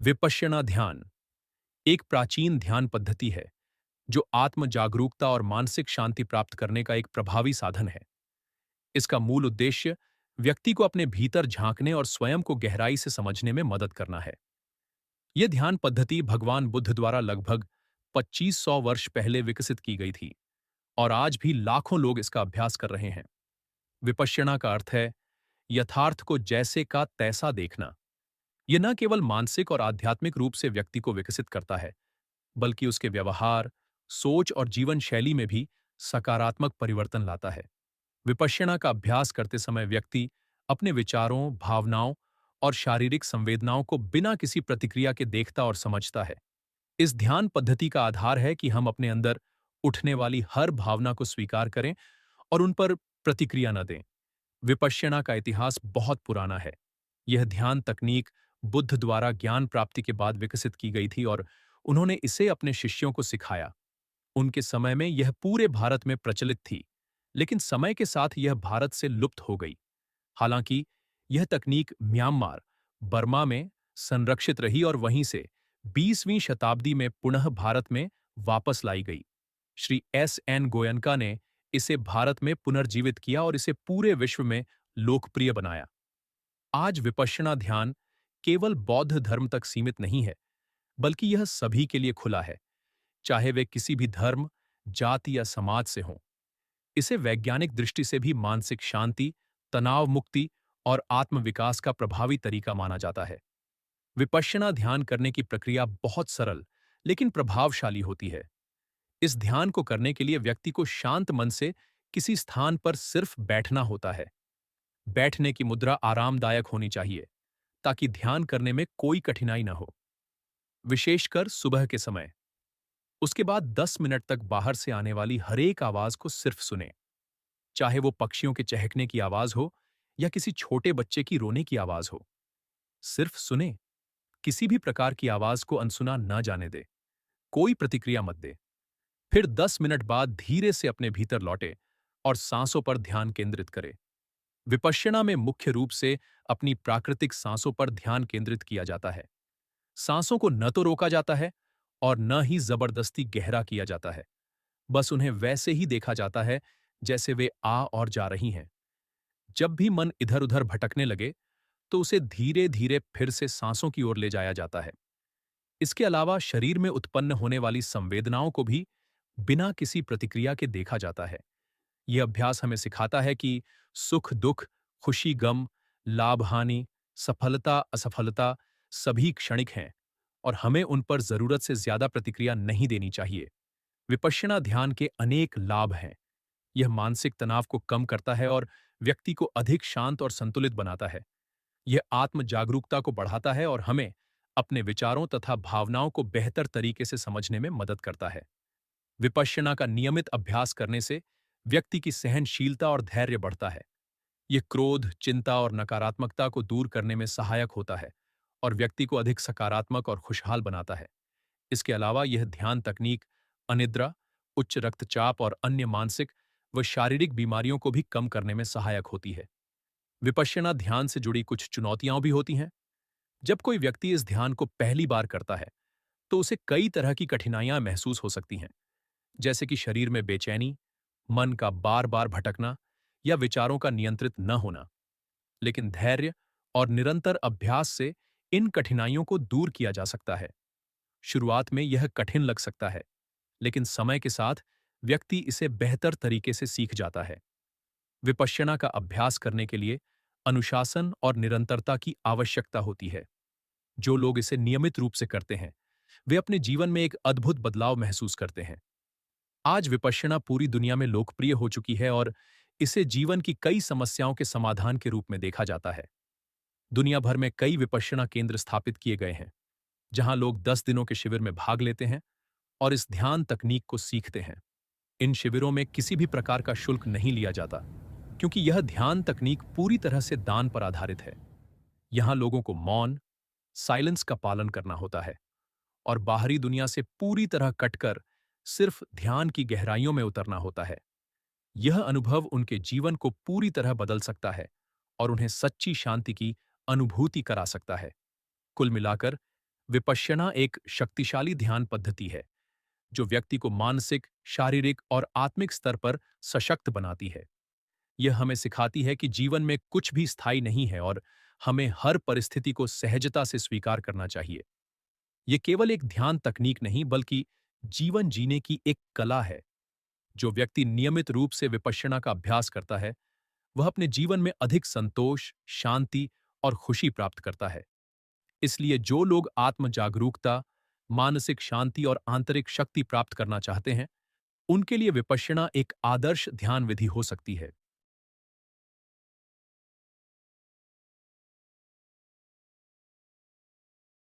विपश्यना ध्यान एक प्राचीन ध्यान पद्धति है जो आत्म जागरूकता और मानसिक शांति प्राप्त करने का एक प्रभावी साधन है। इसका मूल उद्देश्य व्यक्ति को अपने भीतर झांकने और स्वयं को गहराई से समझने में मदद करना है। यह ध्यान पद्धति भगवान बुद्ध द्वारा लगभग 2500 वर्ष पहले विकसित की गई थी और आज भी लाखों लोग इसका अभ्यास कर रहे हैं। विपश्यना का अर्थ है यथार्थ को जैसे का तैसा देखना। यह न केवल मानसिक और आध्यात्मिक रूप से व्यक्ति को विकसित करता है, बल्कि उसके व्यवहार, सोच और जीवन शैली में भी सकारात्मक परिवर्तन लाता है। विपश्यना का अभ्यास करते समय व्यक्ति अपने विचारों, भावनाओं और शारीरिक संवेदनाओं को बिना किसी प्रतिक्रिया के देखता और समझता है। इस ध्यान पद्धति का आधार है कि हम अपने अंदर उठने वाली हर भावना को स्वीकार करें और उन पर प्रतिक्रिया न दें। विपश्यना का इतिहास बहुत पुराना है। यह ध्यान तकनीक बुद्ध द्वारा ज्ञान प्राप्ति के बाद विकसित की गई थी और उन्होंने इसे अपने शिष्यों को सिखाया। उनके समय में यह पूरे भारत में प्रचलित थी, लेकिन समय के साथ यह भारत से लुप्त हो गई। हालांकि यह तकनीक म्यांमार, बर्मा में संरक्षित रही और वहीं से 20वीं शताब्दी में पुनः भारत में वापस लाई गई। श्री एस.एन. गोयनका ने इसे भारत में पुनर्जीवित किया और इसे पूरे विश्व में लोकप्रिय बनाया। आज विपश्यना ध्यान केवल बौद्ध धर्म तक सीमित नहीं है, बल्कि यह सभी के लिए खुला है, चाहे वे किसी भी धर्म, जाति या समाज से हों। इसे वैज्ञानिक दृष्टि से भी मानसिक शांति, तनाव मुक्ति और आत्मविकास का प्रभावी तरीका माना जाता है। विपश्यना ध्यान करने की प्रक्रिया बहुत सरल लेकिन प्रभावशाली होती है। इस ध्यान को करने के लिए व्यक्ति को शांत मन से किसी स्थान पर सिर्फ बैठना होता है। बैठने की मुद्रा आरामदायक होनी चाहिए ताकि ध्यान करने में कोई कठिनाई न हो, विशेषकर सुबह के समय। उसके बाद 10 मिनट तक बाहर से आने वाली हरेक आवाज को सिर्फ सुने, चाहे वो पक्षियों के चहकने की आवाज हो या किसी छोटे बच्चे की रोने की आवाज हो। सिर्फ सुने, किसी भी प्रकार की आवाज को अनसुना न जाने दे, कोई प्रतिक्रिया मत दे। फिर 10 मिनट बाद धीरे से अपने भीतर लौटे और सांसों पर ध्यान केंद्रित करे। विपश्यना में मुख्य रूप से अपनी प्राकृतिक सांसों पर ध्यान केंद्रित किया जाता है। सांसों को न तो रोका जाता है और न ही जबरदस्ती गहरा किया जाता है। बस उन्हें वैसे ही देखा जाता है जैसे वे आ और जा रही हैं। जब भी मन इधर उधर भटकने लगे, तो उसे धीरे धीरे फिर से सांसों की ओर ले जाया जाता है। इसके अलावा शरीर में उत्पन्न होने वाली संवेदनाओं को भी बिना किसी प्रतिक्रिया के देखा जाता है। यह अभ्यास हमें सिखाता है कि सुख दुख, खुशी गम, लाभ हानि, सफलता असफलता सभी क्षणिक हैं और हमें उन पर जरूरत से ज्यादा प्रतिक्रिया नहीं देनी चाहिए। विपश्यना ध्यान के अनेक लाभ हैं। यह मानसिक तनाव को कम करता है और व्यक्ति को अधिक शांत और संतुलित बनाता है। यह आत्म जागरूकता को बढ़ाता है और हमें अपने विचारों तथा भावनाओं को बेहतर तरीके से समझने में मदद करता है। विपश्यना का नियमित अभ्यास करने से व्यक्ति की सहनशीलता और धैर्य बढ़ता है। यह क्रोध, चिंता और नकारात्मकता को दूर करने में सहायक होता है और व्यक्ति को अधिक सकारात्मक और खुशहाल बनाता है। इसके अलावा यह ध्यान तकनीक अनिद्रा, उच्च रक्तचाप और अन्य मानसिक व शारीरिक बीमारियों को भी कम करने में सहायक होती है। विपश्यना ध्यान से जुड़ी कुछ चुनौतियां भी होती हैं। जब कोई व्यक्ति इस ध्यान को पहली बार करता है, तो उसे कई तरह की कठिनाइयां महसूस हो सकती हैं, जैसे कि शरीर में बेचैनी, मन का बार बार भटकना या विचारों का नियंत्रित न होना। लेकिन धैर्य और निरंतर अभ्यास से इन कठिनाइयों को दूर किया जा सकता है। शुरुआत में यह कठिन लग सकता है, लेकिन समय के साथ व्यक्ति इसे बेहतर तरीके से सीख जाता है। विपश्यना का अभ्यास करने के लिए अनुशासन और निरंतरता की आवश्यकता होती है। जो लोग इसे नियमित रूप से करते हैं, वे अपने जीवन में एक अद्भुत बदलाव महसूस करते हैं। आज विपश्यना पूरी दुनिया में लोकप्रिय हो चुकी है और इसे जीवन की कई समस्याओं के समाधान के रूप में देखा जाता है। दुनिया भर में कई विपश्यना केंद्र स्थापित किए गए हैं, जहां लोग 10 दिनों के शिविर में भाग लेते हैं और इस ध्यान तकनीक को सीखते हैं। इन शिविरों में किसी भी प्रकार का शुल्क नहीं लिया जाता, क्योंकि यह ध्यान तकनीक पूरी तरह से दान पर आधारित है। यहां लोगों को मौन, साइलेंस का पालन करना होता है और बाहरी दुनिया से पूरी तरह कटकर सिर्फ ध्यान की गहराइयों में उतरना होता है। यह अनुभव उनके जीवन को पूरी तरह बदल सकता है और उन्हें सच्ची शांति की अनुभूति करा सकता है। कुल मिलाकर विपश्यना एक शक्तिशाली ध्यान पद्धति है जो व्यक्ति को मानसिक, शारीरिक और आत्मिक स्तर पर सशक्त बनाती है। यह हमें सिखाती है कि जीवन में कुछ भी स्थायी नहीं है और हमें हर परिस्थिति को सहजता से स्वीकार करना चाहिए। यह केवल एक ध्यान तकनीक नहीं बल्कि जीवन जीने की एक कला है। जो व्यक्ति नियमित रूप से विपश्यना का अभ्यास करता है, वह अपने जीवन में अधिक संतोष, शांति और खुशी प्राप्त करता है। इसलिए जो लोग आत्म जागरूकता, मानसिक शांति और आंतरिक शक्ति प्राप्त करना चाहते हैं, उनके लिए विपश्यना एक आदर्श ध्यान विधि हो सकती है।